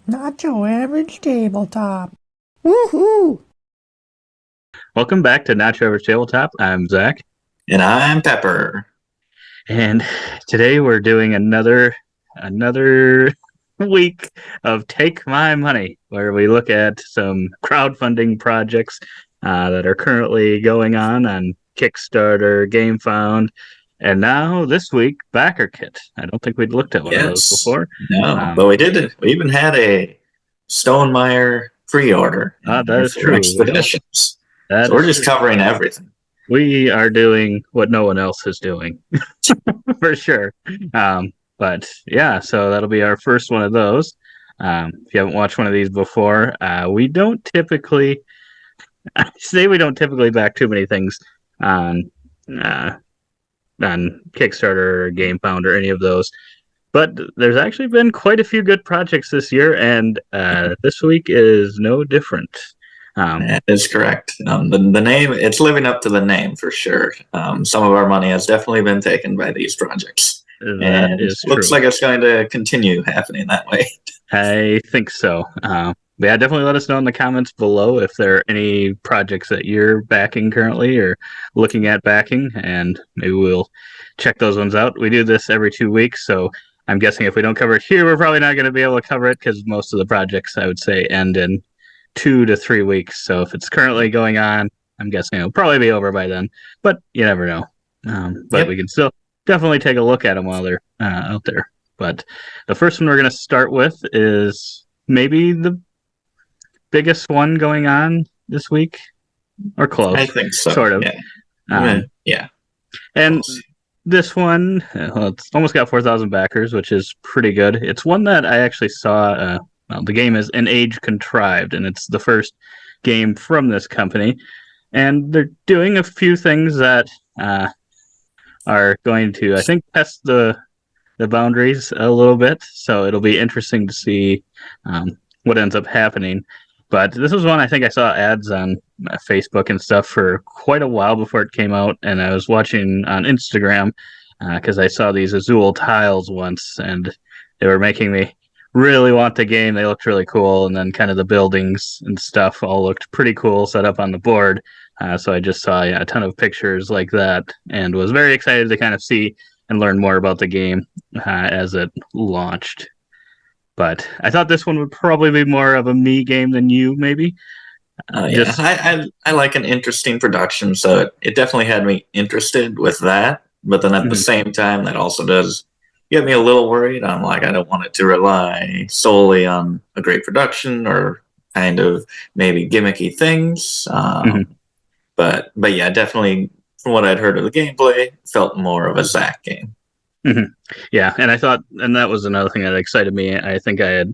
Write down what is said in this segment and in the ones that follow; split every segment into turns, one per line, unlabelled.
Not your average tabletop. Woohoo!
Welcome back to Not Your Average Tabletop. I'm Zach,
And I'm Pepper.
and today we're doing another week of Take My Money, where we look at some crowdfunding projects that are currently going on Kickstarter, GameFound, and now this week BackerKit. I don't think we'd looked at one of those
Yes.
before.
No, but we did it. We even had a Stonemeyer pre-order in
That
there
is
for
true.
expeditions.
That
So we're
is
just
true.
covering everything.
We are doing what no one else is doing. For sure. But yeah, so that'll be our first one of those. If you haven't watched one of these before, we don't typically I say we don't typically back too many things on uh, on Kickstarter or GameFound or any of those. But there's actually been quite a few good projects this year, and this week is no different.
That is correct. The name, it's living up to the name for sure. Some of our money has definitely been taken by these projects.
That
And
is
looks
true.
like it's going to continue happening that way.
I think so. But yeah, definitely let us know in the comments below if there are any projects that you're backing currently or looking at backing, and maybe we'll check those ones out. We do this every 2 weeks, so I'm guessing if we don't cover it here, we're probably not going to be able to cover it because most of the projects, I would say, end in 2 to 3 weeks. So if it's currently going on, I'm guessing it'll probably be over by then, but you never know. But
Yep.
we can still definitely take a look at them while they're out there. But the first one we're going to start with is maybe the biggest one going on this week, or
I
close,
think so.
sort of.
Yeah.
Yeah. And
Close.
this one, well, it's almost got 4,000 backers, which is pretty good. It's one that I actually saw. Well, the game is An Age Contrived, and it's the first game from this company. And they're doing a few things that are going to, I think, test the boundaries a little bit. So it'll be interesting to see what ends up happening. But this was one I think I saw ads on Facebook and stuff for quite a while before it came out, and I was watching on Instagram because I saw these Azul tiles once, and they were making me really want the game. They looked really cool, and then kind of the buildings and stuff all looked pretty cool set up on the board. So I just saw a ton of pictures like that, and was very excited to kind of see and learn more about the game as it launched. But I thought this one would probably be more of a me game than you, maybe.
Yeah,
Just
I like an interesting production, so it definitely had me interested with that. But then at the
mhm,
same time, that also does get me a little worried. I'm like, I don't want it to rely solely on a great production or kind of maybe gimmicky things.
mhm,
But yeah, definitely from what I'd heard of the gameplay, felt more of a Zack game.
mhm. Yeah, and I thought, and that was another thing that excited me. I think I had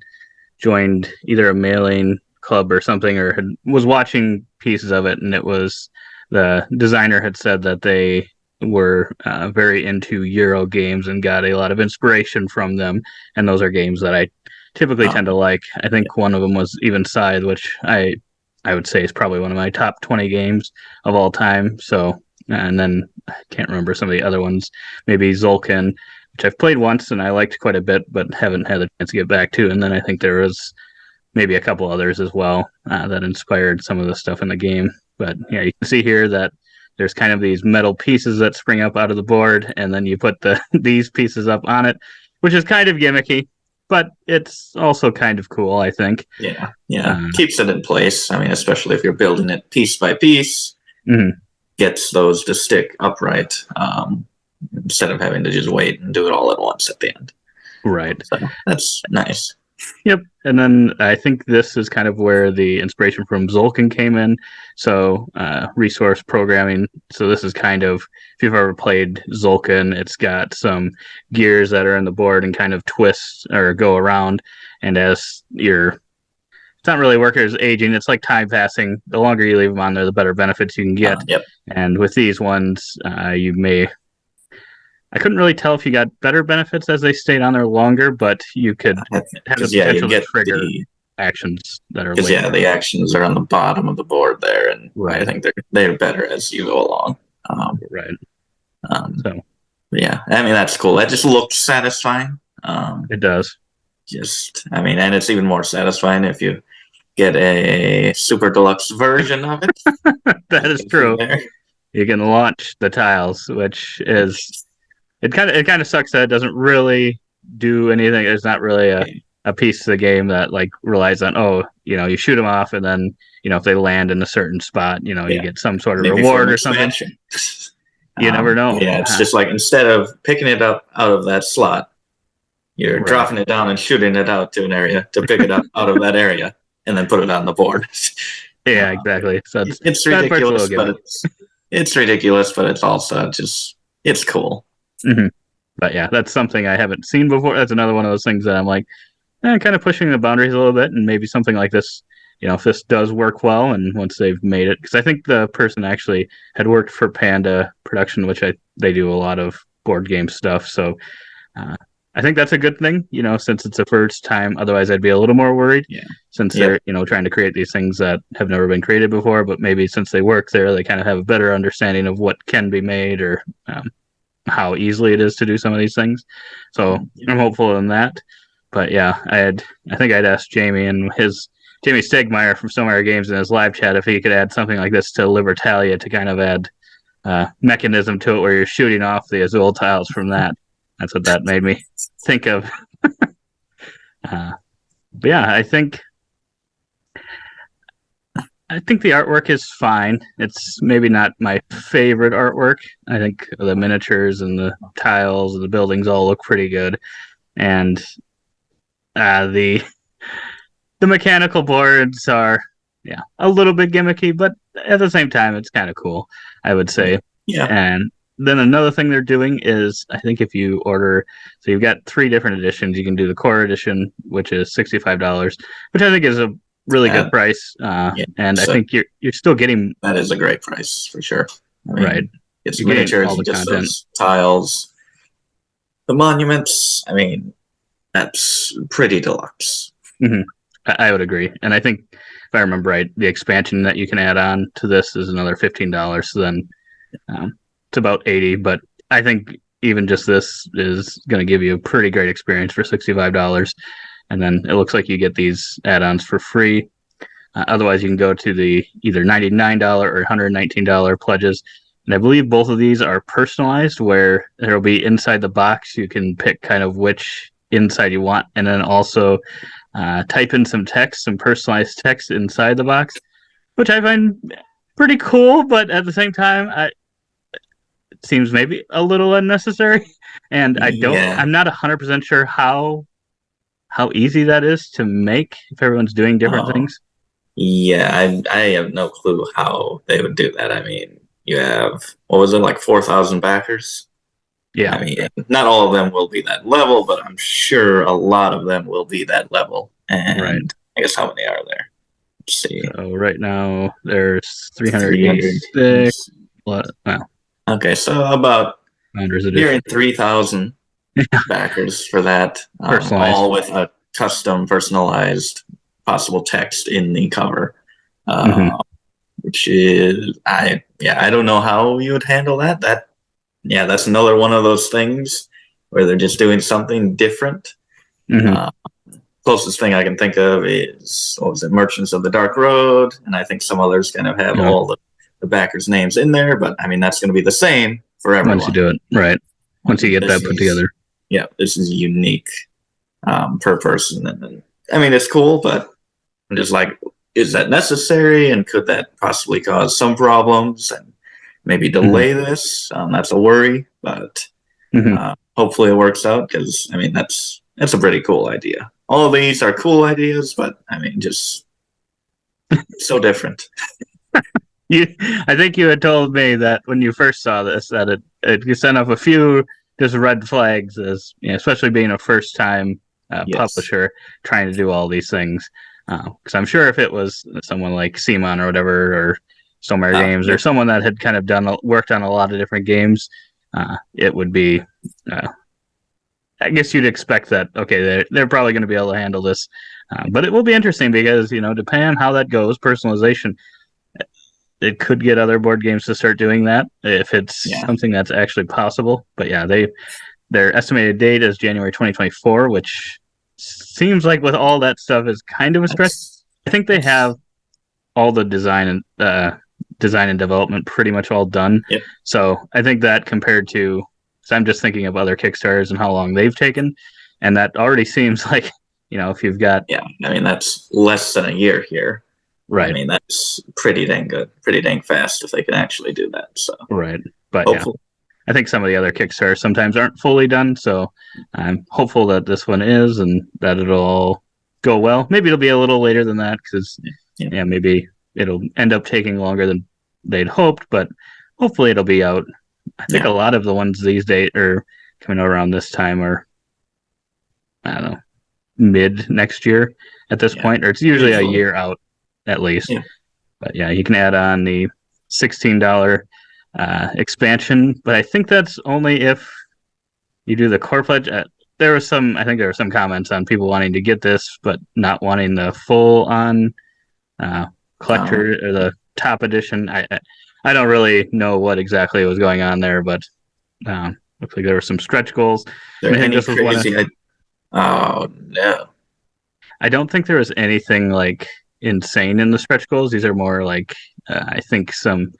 joined either a mailing club or something, or was watching pieces of it, and it was the designer had said that they were very into Euro games and got a lot of inspiration from them, and those are games that I typically tend to
Um,
like. I think one of them was even Scythe, which I would say is probably one of my top 20 games of all time. So, and then I can't remember some of the other ones, maybe Zolkin, which I've played once and I liked quite a bit, but haven't had the chance to get back to. And then I think there was maybe a couple others as well that inspired some of the stuff in the game. But yeah, you can see here that there's kind of these metal pieces that spring up out of the board, and then you put these pieces up on it, which is kind of gimmicky, but it's also kind of cool, I think.
yeah,
Uh,
keeps it in place. I mean, especially if you're building it piece by piece,
mhm,
gets those to stick upright instead of having to just wait and do it all at once at the end.
right.
So that's nice.
Yep. And then I think this is kind of where the inspiration from Zolkin came in. So, resource programming. So, this is kind of, if you've ever played Zolkin, it's got some gears that are in the board and kind of twist or go around. And as it's not really workers aging, it's like time passing. The longer you leave them on there, the better benefits you can get.
Yep.
And with these ones, you may I couldn't really tell if you got better benefits as they stayed on there longer, but you could have the
Because yeah, you
potential to
get
trigger actions that are
because yeah,
later
the
on.
actions are on the bottom of the board there, and I
Right,
think they're better as you go along. Um,
right.
um,
So
yeah, I mean that's cool. That just looks satisfying.
it does.
and it's even more satisfying if you get a super deluxe version of it.
That is true. You can launch the tiles, which is it kind of sucks that it doesn't really do anything. It's not really a piece of the game that like relies on you shoot them off and then if they land in a certain spot, you get some sort of
Maybe
reward or something. You never know.
Yeah, it's just like instead of picking it up out of that slot, you're dropping it down and shooting it out to an area to pick it up out of that area and then put it on the board.
Yeah, exactly. So
it's ridiculous, but it's ridiculous, but it's also just it's cool.
Mm-hmm. But yeah, that's something I haven't seen before. That's another one of those things that I'm like, kind of pushing the boundaries a little bit, and maybe something like this. If this does work well, and once they've made it, because I think the person actually had worked for Panda Production, which they do a lot of board game stuff. So I think that's a good thing, since it's the first time. Otherwise, I'd be a little more worried, since they're trying to create these things that have never been created before. But maybe since they work there, they kind of have a better understanding of what can be made or how easily it is to do some of these things. So I'm hopeful in that. But yeah, I think I'd asked Jamie Stegmeyer from Stonemeyer Games in his live chat if he could add something like this to Libertalia to kind of add mechanism to it where you're shooting off the Azul tiles from that. That's what that made me think of. But yeah, I think the artwork is fine. It's maybe not my favorite artwork. I think the miniatures and the tiles and the buildings all look pretty good. And the mechanical boards are a little bit gimmicky, but at the same time it's kind of cool, I would say.
Yeah.
And then another thing they're doing is, I think if you order, so you've got 3 different editions. You can do the core edition, which is $65, which I think is a really good price. And I think you're still getting,
that is a great price for sure.
Right.
It's miniatures, all the just content. Those tiles, the monuments. I mean, that's pretty deluxe.
Mm-hmm. I would agree. And I think if I remember right, the expansion that you can add on to this is another $15. So then it's about $80. But I think even just this is going to give you a pretty great experience for $65. And then it looks like you get these add-ons for free. Otherwise, you can go to the either $99 or $119 pledges. And I believe both of these are personalized, where there will be inside the box. You can pick kind of which inside you want, and then also type in some personalized text inside the box, which I find pretty cool. But at the same time, it seems maybe a little unnecessary. And I'm not 100% sure how easy that is to make if everyone's doing different things.
Yeah, I have no clue how they would do that. I mean, you have, what was it, like 4,000 backers?
Yeah.
I mean, not all of them will be that level, but I'm sure a lot of them will be that level. And I guess how many are there? Let's see.
So right now there's 386. Wow.
Okay, so about nearing 3,000 backers for that. All with a custom personalized possible text in the cover. Which is, I don't know how you would handle that. That's another one of those things where they're just doing something different. Closest thing I can think of is, what was it, Merchants of the Dark Road, and I think some others kind of have all the backers' names in there, but I mean, that's going to be the same for everyone.
Once you do it, right. Once you get that put together.
Yeah, this is unique per person. And I mean, it's cool, but I'm just like, is that necessary? And could that possibly cause some problems and maybe delay this? That's a worry, but hopefully it works out, because I mean, that's a pretty cool idea. All of these are cool ideas, but I mean, just so different.
I think you had told me that when you first saw this, that it sent off a few just red flags, as especially being a first-time publisher trying to do all these things. Because I'm sure if it was someone like Simon or whatever, or Stonemeyer Games, or someone that had kind of worked on a lot of different games, it would be. I guess you'd expect that. Okay, they're probably going to be able to handle this, but it will be interesting because depending on how that goes, personalization. It could get other board games to start doing that if it's something that's actually possible. But yeah, their estimated date is January 2024, which seems like with all that stuff is kind of a stretch. I think they have all the design and development pretty much all done.
Yep.
So I think that compared to, so I'm just thinking of other Kickstarters and how long they've taken, and that already seems like, if you've got,
I mean, that's less than a year here.
Right.
I mean, that's pretty dang good, pretty dang fast if they can actually do that. So
right, but
hopefully.
I think some of the other Kickstarters sometimes aren't fully done, so I'm hopeful that this one is and that it'll all go well. Maybe it'll be a little later than that because, maybe it'll end up taking longer than they'd hoped, but hopefully it'll be out. I think a lot of the ones these days are coming out around this time are, I don't know, mid next year at this point, or it's usually a year out at least.
Yeah.
But you can add on the $16 expansion, but I think that's only if you do the core pledge. I think there were some comments on people wanting to get this, but not wanting the full on collector or the top edition. I don't really know what exactly was going on there, but looks like there were some stretch goals.
Oh no!
I don't think there was anything like insane in the stretch goals. These are more like I think some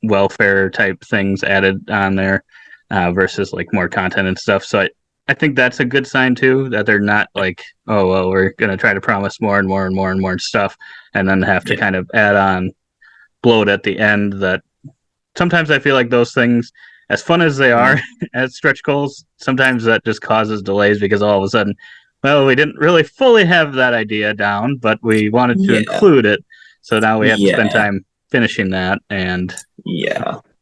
welfare type things added on there versus like more content and stuff. So I think that's a good sign too, that they're not like, oh well, we're gonna try to promise more and more and more and more stuff, and then have to kind of add on bloat at the end. That sometimes I feel like those things, as fun as they are as stretch goals, sometimes that just causes delays because all of a sudden, well, we didn't really fully have that idea down, but we wanted to include it, so now we have to spend time finishing that. And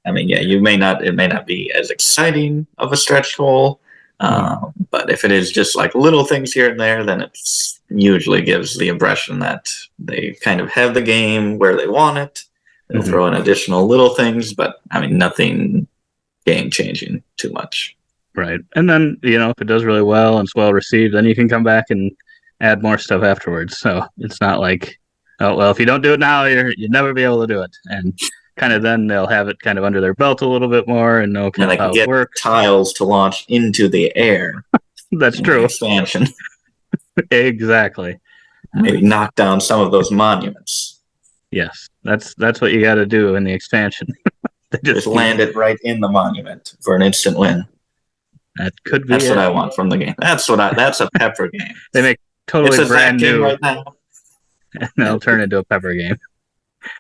I mean, it may not be as exciting of a stretch goal, but if it is just like little things here and there, then it usually gives the impression that they kind of have the game where they want it. They'll throw in additional little things, but I mean, nothing game changing too much.
Right. And then, if it does really well and it's well received, then you can come back and add more stuff afterwards. So it's not like, oh, well, if you don't do it now, you'll never be able to do it. And kind of then they'll have it kind of under their belt a little bit more and know kind of how it works.
Tiles to launch into the air.
That's true.
Expansion.
Exactly.
Maybe knock down some of those monuments.
Yes, that's what you got to do in the expansion.
just land it right in the monument for an instant win.
That could be.
That's what I want from the game. That's a pepper game.
They make totally brand new
right now.
And they'll turn into a pepper game.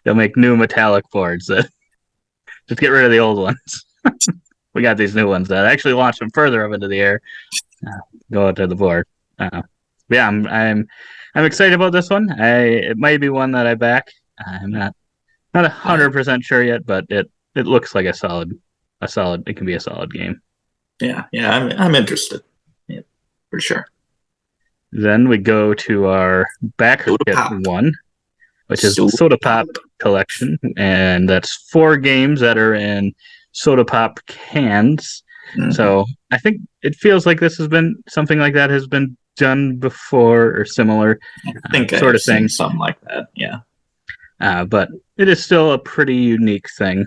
They'll make new metallic boards that just get rid of the old ones. We got these new ones that actually launch them further up into the air. Go out to the board. I'm excited about this one. It might be one that I back. I'm not 100% sure yet, but it looks like a solid. It can be a solid game.
Yeah, I'm interested. Yeah, for sure.
Then we go to our backer kit one, which is the Soda Pop collection, and that's 4 games that are in Soda Pop cans. So I think it feels like this has been something like that has been done before or similar.
I think sort of thing, something like that. Yeah.
But it is still a pretty unique thing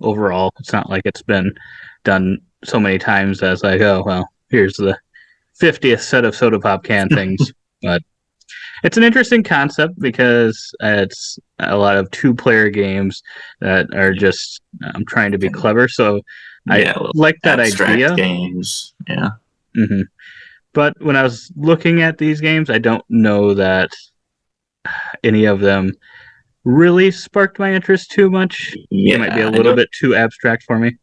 overall. It's not like it's been done so many times as like, oh, well, here's the 50th set of Soda Pop can things. But it's an interesting concept because it's a lot of 2-player games that are just trying to be clever. So I like that idea.
Games, yeah.
Mm-hmm. But when I was looking at these games, I don't know that any of them really sparked my interest too much. It might be a little bit too abstract for me.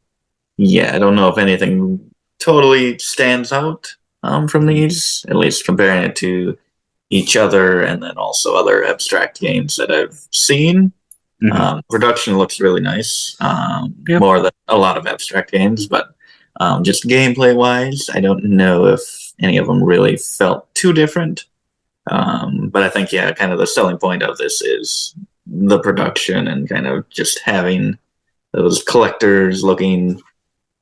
Yeah, I don't know if anything totally stands out from these, at least comparing it to each other and then also other abstract games that I've seen. Production looks really nice, more than a lot of abstract games, but just gameplay wise, I don't know if any of them really felt too different. But I think, kind of the selling point of this is the production and kind of just having those collectors looking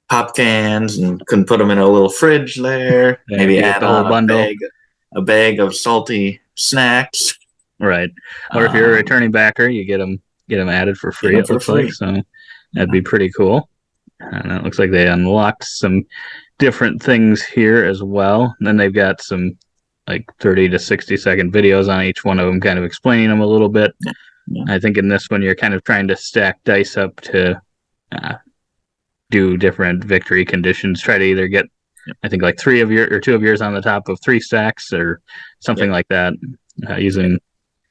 pop cans and can put them in a little fridge there. Maybe add
the whole bundle,
a bag of salty snacks.
Right. Or if you're a returning backer, you get them added for free. It looks like, so that'd be pretty cool. And it looks like they unlocked some different things here as well. And then they've got some like 30 to 60-second videos on each one of them, kind of explaining them a little bit.
Yeah.
I think in this one, you're kind of trying to stack dice up to do different victory conditions. Try to either get, I think, like 2 of yours on the top of 3 stacks or something like that, using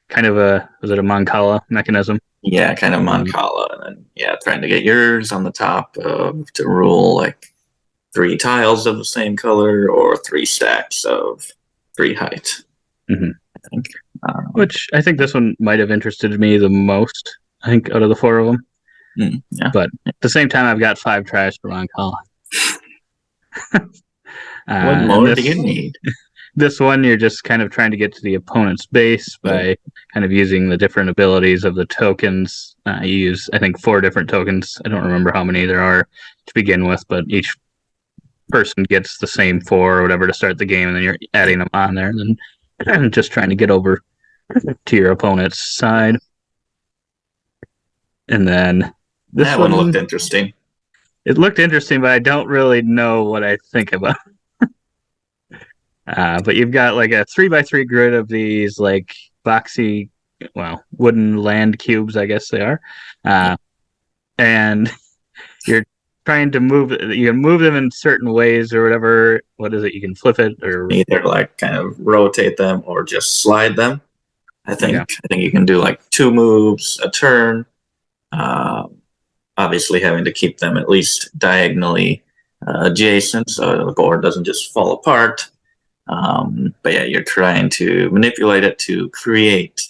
kind of was it a Mancala mechanism?
Yeah, kind of Mancala. And then, trying to get yours on the top to rule like 3 tiles of the same color or 3 stacks of 3 height.
Mm-hmm.
I think.
Which I think this one might have interested me the most, I think, out of the 4 of them.
Yeah.
But at the same time, I've got 5 tries for Mancala.
What more do you need?
This one, you're just kind of trying to get to the opponent's base by kind of using the different abilities of the tokens. You use, I think, 4 different tokens. I don't remember how many there are to begin with, but each person gets the same 4 or whatever to start the game, and then you're adding them on there, and then just trying to get over to your opponent's side. And then this
one looked interesting.
It looked interesting, but I don't really know what I think about it. But you've got like a 3x3 grid of these like boxy, wooden land cubes, I guess they are. And you're trying to you can move them in certain ways or whatever. What is it? You can flip it or
either like kind of rotate them or just slide them. I think you can do like 2 moves a turn. Obviously having to keep them at least diagonally adjacent so the board doesn't just fall apart. But yeah, you're trying to manipulate it to create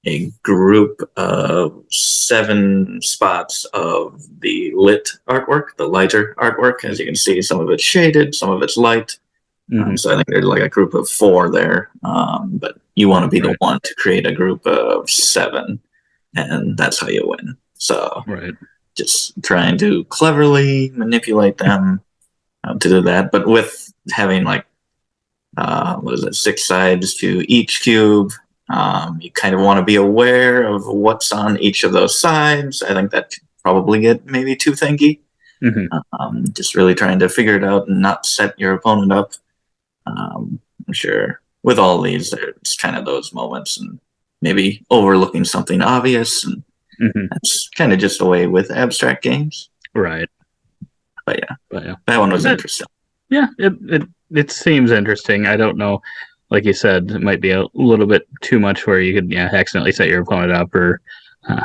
a group of 7 spots of the lit artwork, the lighter artwork. As you can see, some of it's shaded, some of it's light. So I think there's like a group of 4 there. But you want to be the one to create a group of 7, and that's how you win. So just trying to cleverly manipulate them to do that, but with having like 6 sides to each cube. You kind of want to be aware of what's on each of those sides. I think that could probably get maybe too thinky. Just really trying to figure it out and not set your opponent up. I'm sure with all these, there's kind of those moments and maybe overlooking something obvious, and that's kind of just the way with abstract games.
Right.
But that one was interesting.
Yeah, it seems interesting. I don't know. Like you said, it might be a little bit too much where you could accidentally set your opponent up or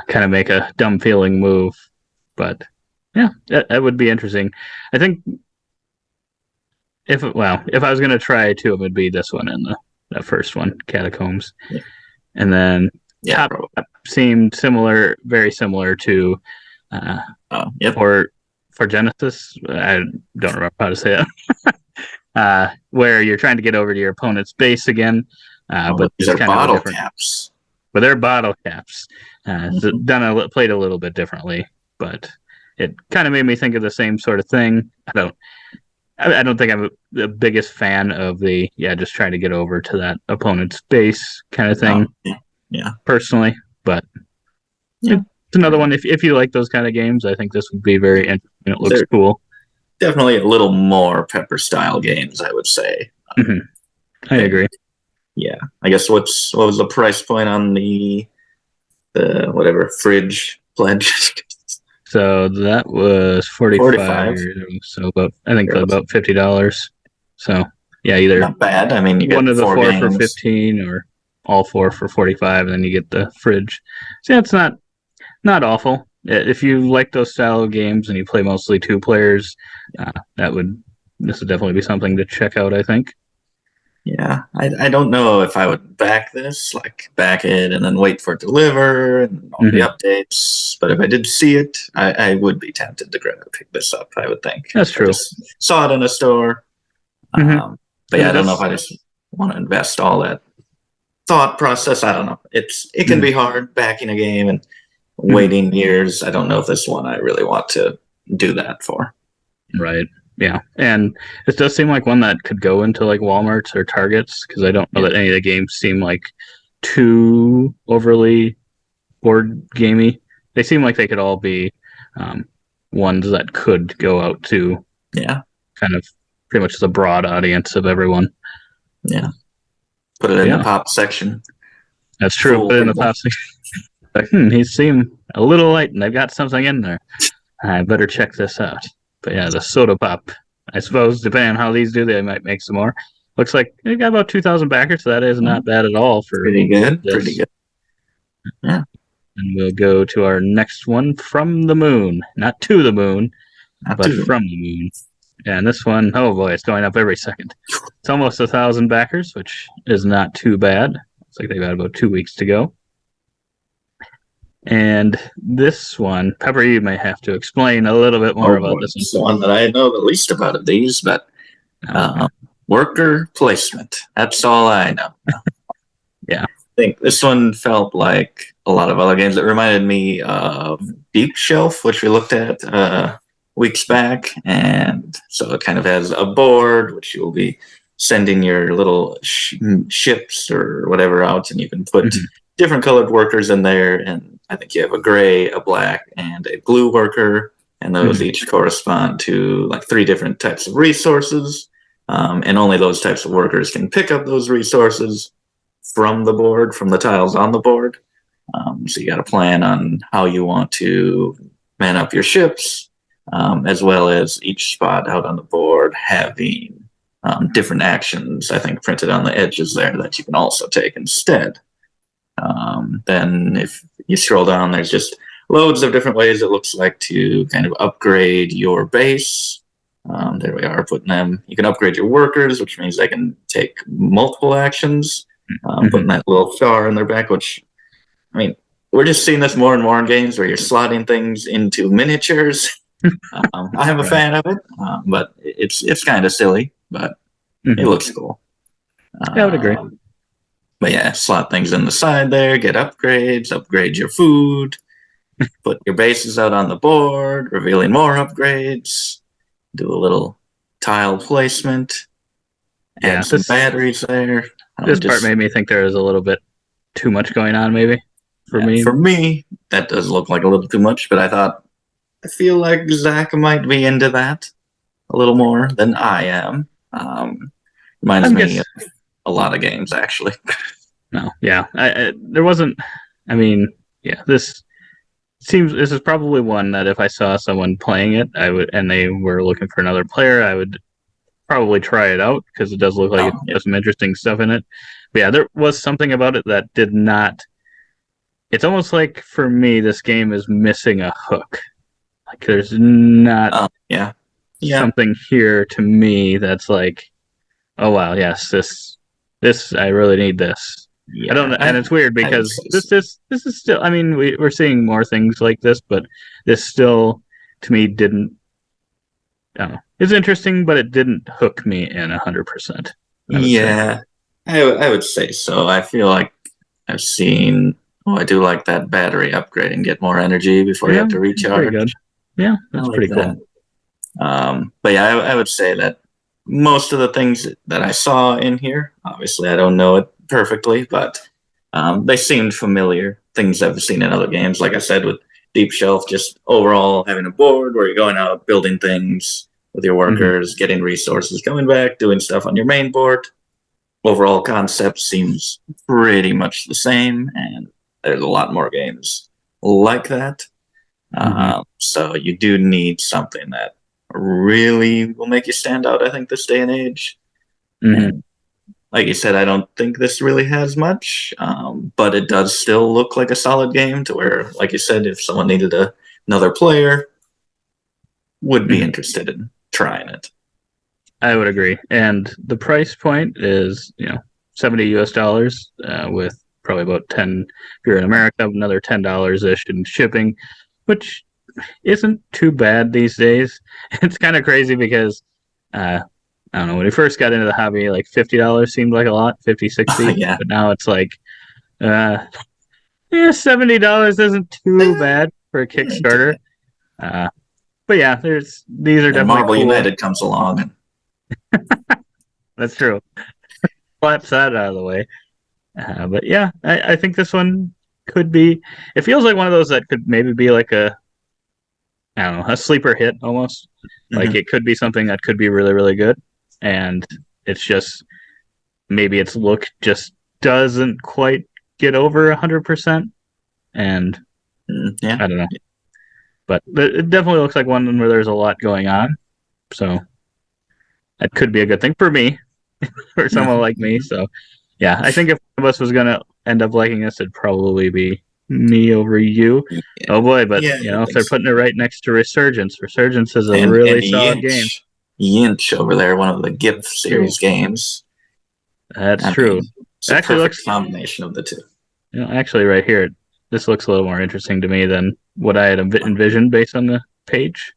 kind of make a dumb feeling move. But yeah, that would be interesting. I think if I was going to try 2 of them, it'd be this one and the first one, Catacombs. And then Top seemed similar, very similar to for Genesis. I don't remember how to say that. Where you're trying to get over to your opponent's base again. But
these are bottle caps.
But they're bottle caps. So played a little bit differently, but it kind of made me think of the same sort of thing. I don't think I'm the biggest fan of the just trying to get over to that opponent's base kind of thing. Personally, but it's another one. If you like those kind of games, I think this would be very interesting. It looks cool.
Definitely a little more Pepper style games, I would say.
I agree.
Yeah, I guess what was the price point on the whatever fridge pledge?
So that was 45. So about $50. So yeah, either
not bad. I mean, you get
one of the 4
games
for 15 or all 4 for 45, and then you get the fridge. So it's not awful. If you like those style of games and you play mostly 2 players, this would definitely be something to check out, I think.
Yeah, I don't know if I would back this, like back it and then wait for it to deliver and all the updates. But if I did see it, I would be tempted to pick this up, I would think.
That's true.
I just saw it in a store. But I don't know if I just want to invest all that thought process. I don't know. It can be hard backing a game and waiting years. I don't know if this one I really want to do that for.
Right. Yeah, and it does seem like one that could go into like Walmart's or Target's, because I don't know that any of the games seem like too overly board gamey. They seem like they could all be ones that could go out to kind of pretty much the broad audience of everyone.
Yeah. Put it in the pop section.
That's true. Put it in the pop section. Like, he seemed a little light, and they've got something in there. I better check this out. But yeah, the soda pop. I suppose, depending on how these do, they might make some more. Looks like they got about 2,000 backers, so that is not bad at all for
pretty good.
This.
Pretty good. Yeah.
And we'll go to our next one, From the Moon. Not to the moon, but from the moon. And this one, oh boy, it's going up every second. It's almost 1,000 backers, which is not too bad. Looks like they've got about 2 weeks to go. And this one, Pepper, you may have to explain a little bit more about this one.
It's the one that I know the least about of these, but worker placement. That's all I know.
Yeah.
I think this one felt like a lot of other games. It reminded me of Deep Shelf, which we looked at weeks back. And so it kind of has a board, which you'll be sending your little ships or whatever out, and you can put different colored workers in there. And I think you have a gray, a black, and a blue worker. And those each correspond to like 3 different types of resources. And only those types of workers can pick up those resources from the board, from the tiles on the board. So you got to plan on how you want to man up your ships, as well as each spot out on the board having different actions, I think, printed on the edges there that you can also take instead. Then if you scroll down, there's just loads of different ways it looks like to kind of upgrade your base. There we are, putting them. You can upgrade your workers, which means they can take multiple actions. Putting that little star in their back, which, I mean, we're just seeing this more and more in games where you're slotting things into miniatures. I'm a fan of it, but it's kind of silly, but it looks cool.
I would agree.
But yeah, slot things in the side there, get upgrades, upgrade your food, put your bases out on the board, revealing more upgrades, do a little tile placement, add some batteries there.
This part made me think there was a little bit too much going on, maybe, for me.
For me, that does look like a little too much, but I feel like Zach might be into that a little more than I am. Reminds me of a lot of games, actually.
No, yeah. There wasn't, I mean, yeah, this is probably one that if I saw someone playing it, and they were looking for another player, I would probably try it out because it does look like it has some interesting stuff in it. But yeah, there was something about it that did not. It's almost like for me, this game is missing a hook. Like there's not something here to me that's like, oh wow, yes, this I really need this. Yeah, I don't know, and it's weird because this is still. I mean, we're seeing more things like this, but this still to me didn't. I don't know. It's interesting, but it didn't hook me in 100%.
Yeah, I would say so. I feel like I've seen. Oh, I do like that battery upgrade and get more energy before you have to recharge.
Pretty good. Yeah, that's pretty cool.
But yeah, I would say that most of the things that I saw in here, obviously I don't know it perfectly, but they seemed familiar. Things I've seen in other games, like I said, with Deep Shelf, just overall having a board where you're going out, building things with your workers, getting resources, coming back, doing stuff on your main board. Overall concept seems pretty much the same, and there's a lot more games like that. So you do need something that really will make you stand out, I think, this day and age. And like you said, I don't think this really has much, but it does still look like a solid game to where, like you said, if someone needed another player, would be interested in trying it.
I would agree. And the price point is, $70 US, with probably about 10 if you're in America, another $10-ish in shipping, which isn't too bad these days. It's kind of crazy because I don't know, when we first got into the hobby, like $50 seemed like a lot, 50, 60.
Yeah.
But now it's like $70 isn't too bad for a Kickstarter. But yeah, these are definitely
Marvel
cool.
United comes along.
That's true. Slaps that out of the way. But yeah, I think this one could be. It feels like one of those that could maybe be like a I don't know, a sleeper hit almost. Like
Mhm.
it could be something that could be really, really good, and it's just maybe its look just doesn't quite get over 100%, and
Yeah.
I don't know. But it definitely looks like one where there's a lot going on, so that could be a good thing for me, for someone like me.
Mhm.
So, yeah, I think if one of us was gonna end up liking this, it'd probably be me over you.
Yeah.
Oh boy, but
Yeah, I
if
think
they're
so.
putting it right next to Resurgence, Resurgence is a
And
really solid game.
Yinch over there, one of the GIF
True.
series games.
That's
I
true.
mean, it's
It
a
actually
perfect
looks,
combination of the two.
actually right here, this looks a little more interesting to me than what I had envisioned based on the page.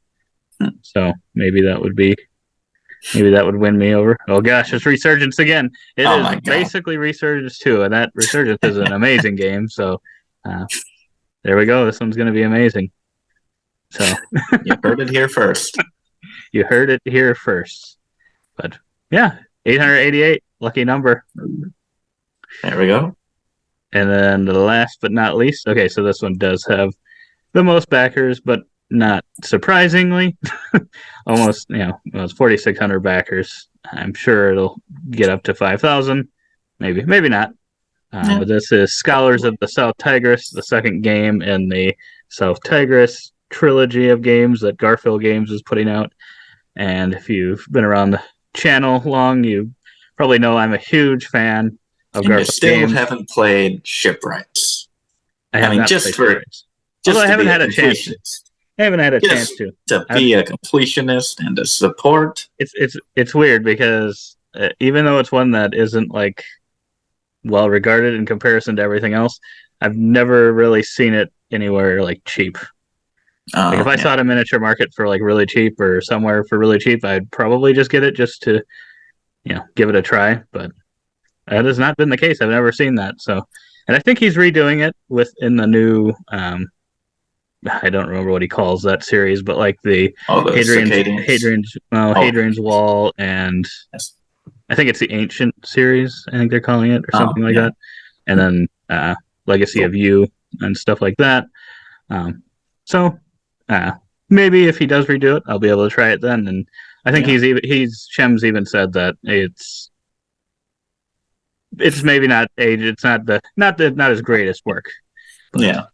Hmm.
So maybe that would win me over. Oh gosh, it's Resurgence again. It
Oh
is
my god.
basically Resurgence 2, and that Resurgence is an amazing game. So uh, there we go. This one's going to be amazing. So
You heard it here first.
you heard it here first. But yeah, 888, lucky number.
There we go.
And then the last but not least, okay, so this one does have the most backers, but not surprisingly, almost, it's 4,600 backers. I'm sure it'll get up to 5,000. Maybe not.
Yeah.
But this is Scholars of the South Tigris, the second game in the South Tigris trilogy of games that Garfield Games is putting out. And if you've been around the channel long, you probably know I'm a huge fan of
And you
Garfield
still
Games.
haven't played Shipwrights.
I have not played Shipwrights. Although I haven't had a chance to. I haven't had a chance to.
To be a completionist and to support.
It's weird because even though it's one that isn't like well regarded in comparison to everything else, I've never really seen it anywhere like cheap. Like if I saw it in a miniature market for like really cheap or somewhere for really cheap, I'd probably just get it just to give it a try. But that has not been the case. I've never seen that. So, and I think he's redoing it within the new. I don't remember what he calls that series, but like the Hadrian's Wall, and
yes.
I think it's the Ancient series. I think they're calling it, or something like that. And then Legacy of You and stuff like that. So maybe if he does redo it, I'll be able to try it then. And I think Shem's even said that it's maybe not age. It's not his greatest work. But,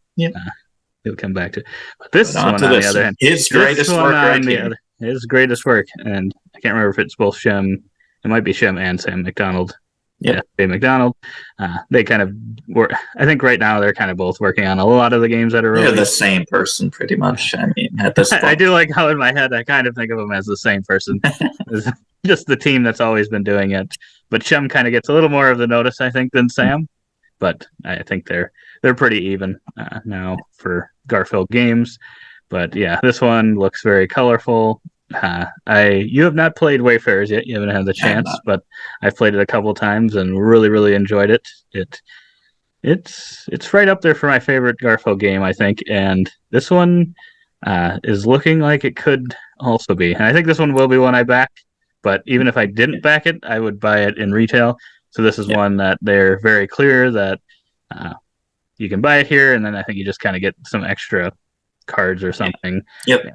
he'll come back to. But this one, on the other hand,
his greatest work right here.
His greatest work, and I can't remember if it's both Shem. It might be Shem and Sam McDonald.
Yeah,
Sam McDonald. They kind of were. I think right now they're kind of both working on a lot of the games that are released.
They're the same person, pretty much. I mean, at this point,
I do like how in my head I kind of think of them as the same person. Just the team that's always been doing it. But Shem kind of gets a little more of the notice, I think, than Sam. But I think they're pretty even now for Garfield Games. But yeah, this one looks very colorful. You have not played Wayfarers yet. You haven't had the chance, but I've played it a couple times and really, really enjoyed it. It's right up there for my favorite Garfield game, I think. And this one is looking like it could also be. And I think this one will be one I back. But even if I didn't back it, I would buy it in retail. So this is one that they're very clear that you can buy it here, and then I think you just kind of get some extra cards or something.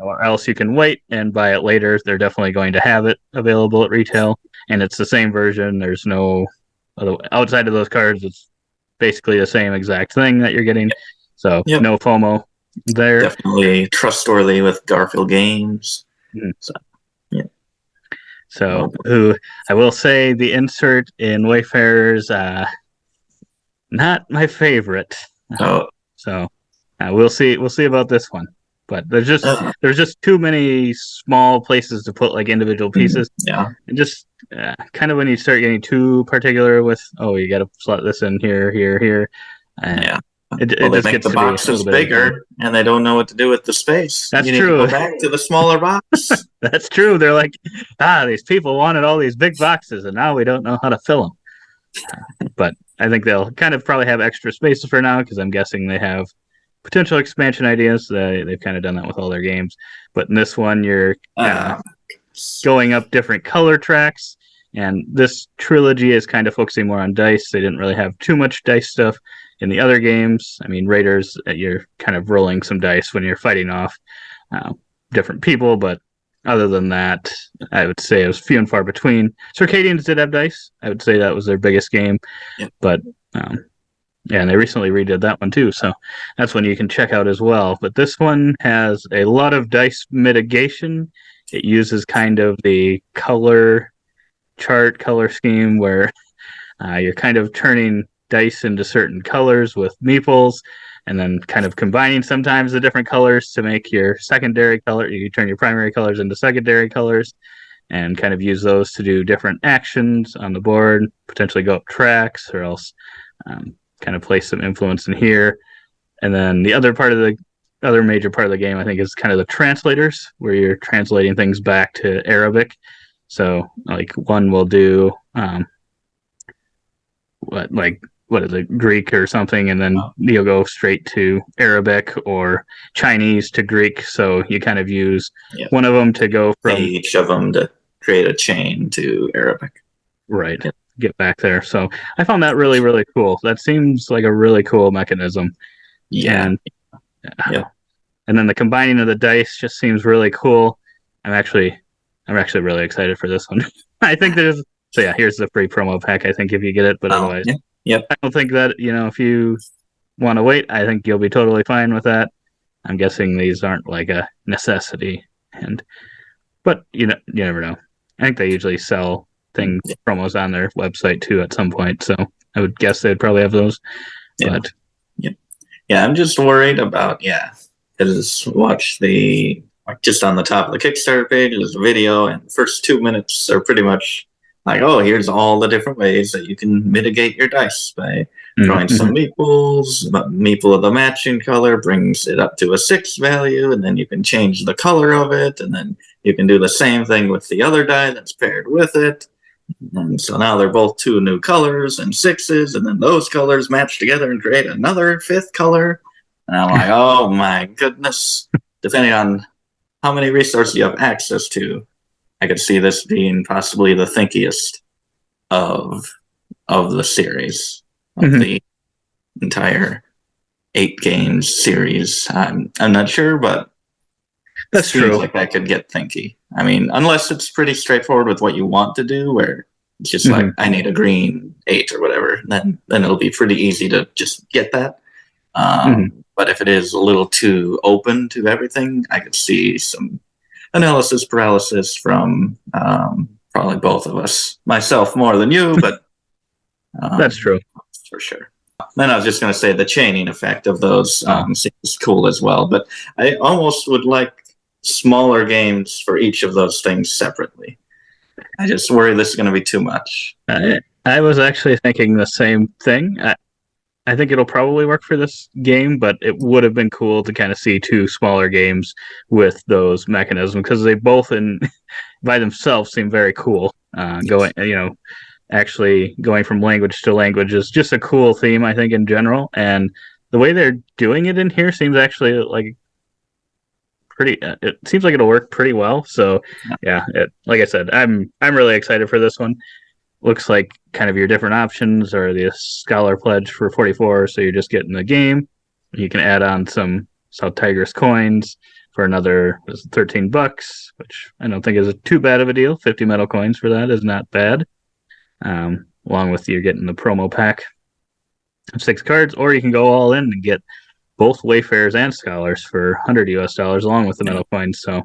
Or else you can wait and buy it later. They're definitely going to have it available at retail, and it's the same version. There's no outside of those cards. It's basically the same exact thing that you're getting. So no FOMO there.
Definitely trustworthy with Garfield Games. So.
So, I will say the insert in Wayfarers, not my favorite. So, we'll see. We'll see about this one. But there's just too many small places to put like individual pieces.
And
just kind of when you start getting too particular with, you got to slot this in here. It
they
just
make
gets
the boxes bigger, and they don't know what to do with the space.
That's
you need
true.
To go back to the smaller box.
That's true. They're like, these people wanted all these big boxes, and now we don't know how to fill them. But I think they'll kind of probably have extra spaces for now because I'm guessing they have potential expansion ideas. They've kind of done that with all their games. But in this one, you're going up different color tracks, and this trilogy is kind of focusing more on dice. They didn't really have too much dice stuff in the other games. I mean, Raiders, you're kind of rolling some dice when you're fighting off. different people, but other than that, I would say it was few and far between. Circadians did have dice. I would say that was their biggest game, but yeah, and they recently redid that one too, so that's one you can check out as well. But this one has a lot of dice mitigation. It uses kind of the color scheme where you're kind of turning dice into certain colors with meeples, and then kind of combining sometimes the different colors to make your secondary color. You turn your primary colors into secondary colors and kind of use those to do different actions on the board, potentially go up tracks, or else kind of place some influence in here. And then the other major part of the game, I think, is kind of the translators, where you're translating things back to Arabic. So, like, one will do what is it, Greek or something, and then you'll go straight to Arabic or Chinese to Greek. So you kind of use one of them to go from
each of them to create a chain to Arabic.
Right. Yep. Get back there. So I found that really, really cool. That seems like a really cool mechanism.
Yeah.
And then the combining of the dice just seems really cool. I'm actually really excited for this one. I think here's the free promo pack, I think, if you get it, but otherwise.
Yep.
I don't think that, if you want to wait, I think you'll be totally fine with that. I'm guessing these aren't like a necessity, but you never know. I think they usually sell promos on their website too at some point, so I would guess they'd probably have those.
Yeah. But I'm just worried about because watch just on the top of the Kickstarter page there's a video, and the first 2 minutes are pretty much like, oh, here's all the different ways that you can mitigate your dice by throwing some meeples. Meeple of the matching color brings it up to a 6 value, and then you can change the color of it, and then you can do the same thing with the other die that's paired with it. And so now they're both 2 new colors and 6s, and then those colors match together and create another 5th color. And I'm like, oh my goodness. Depending on how many resources you have access to, I could see this being possibly the thinkiest of the series, of the entire 8 games series. I'm not sure, but
that's true.
Like that could get thinky. I mean, unless it's pretty straightforward with what you want to do, where it's just like, I need a green 8 or whatever, then it'll be pretty easy to just get that. But if it is a little too open to everything, I could see some analysis paralysis from probably both of us. Myself more than you, but
that's true
for sure. Then I was just going to say the chaining effect of those seems cool as well. But I almost would like smaller games for each of those things separately. I just worry this is going to be too much.
I was actually thinking the same thing. I think it'll probably work for this game, but it would have been cool to kind of see 2 smaller games with those mechanisms, because they both by themselves seem very cool. Actually going from language to language is just a cool theme, I think, in general. And the way they're doing it in here seems actually like it seems like it'll work pretty well. So like I said, I'm really excited for this one. Looks like kind of your different options are the Scholar Pledge for 44, so you're just getting the game. You can add on some South Tigris coins for another $13, which I don't think is too bad of a deal. 50 metal coins for that is not bad. Along with you getting the promo pack of 6 cards, or you can go all in and get both Wayfarers and Scholars for $100 along with the metal coins. So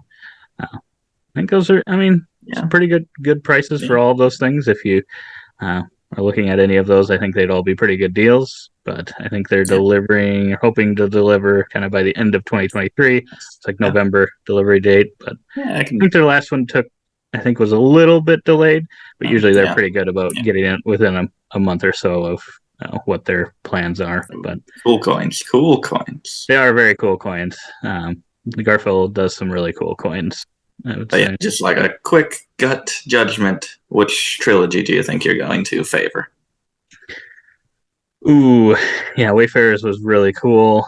I think those are, some pretty good prices for all of those things. If you are looking at any of those, I think they'd all be pretty good deals. But I think they're hoping to deliver kind of by the end of 2023. It's like November delivery date. But I think their last one was a little bit delayed. But usually they're pretty good about getting it within a month or so of what their plans are. But
cool coins.
They are very cool coins. Garfield does some really cool coins.
Just like a quick gut judgment, which trilogy do you think you're going to favor?
Ooh, yeah, Wayfarers was really cool,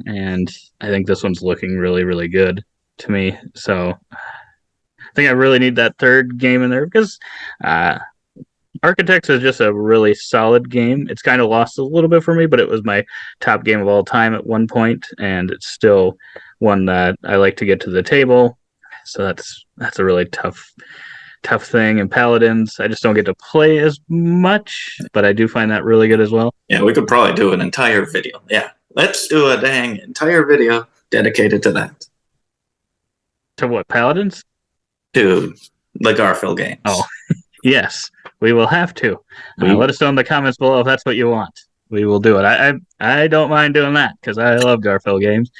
and I think this one's looking really, really good to me. So I think I really need that third game in there, because Architects is just a really solid game. It's kind of lost a little bit for me, but it was my top game of all time at one point, and it's still one that I like to get to the table. So that's a really tough thing. And Paladins, I just don't get to play as much, but I do find that really good as well.
Yeah, we could probably do an entire video. Yeah, let's do a dang entire video dedicated to that.
To what, Paladins?
To the Garfield games.
Oh, yes, we will have to. Let us know in the comments below if that's what you want. We will do it. I don't mind doing that because I love Garfield games.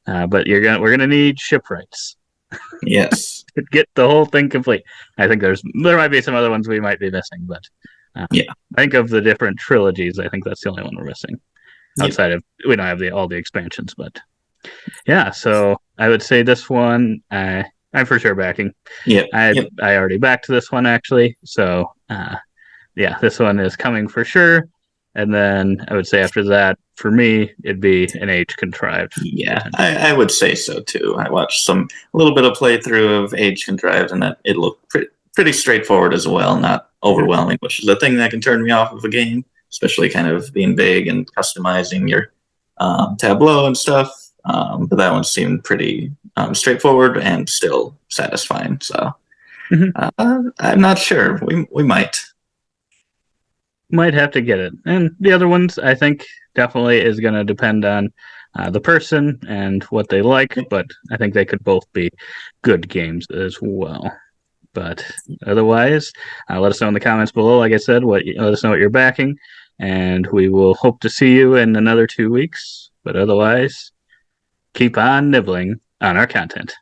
But we're gonna need shipwrights.
Yes.
To get the whole thing complete. I think there might be some other ones we might be missing, but
yeah.
I think of the different trilogies, I think that's the only one we're missing. Outside of we don't have all the expansions, but yeah. So I would say this one I'm for sure backing.
Yeah.
I already backed this one actually. So yeah, this one is coming for sure. And then I would say after that, for me, it'd be an Age Contrived.
Yeah, I would say so too. I watched a little bit of playthrough of Age Contrived, and that it looked pretty straightforward as well, not overwhelming, which is a thing that can turn me off of a game, especially kind of being big and customizing your tableau and stuff. But that one seemed pretty straightforward and still satisfying. So I'm not sure. We might
have to get it. And the other ones, I think, definitely is going to depend on the person and what they like, but I think they could both be good games as well. But otherwise, let us know in the comments below. Like I said, let us know what you're backing, and we will hope to see you in another 2 weeks. But otherwise, keep on nibbling on our content.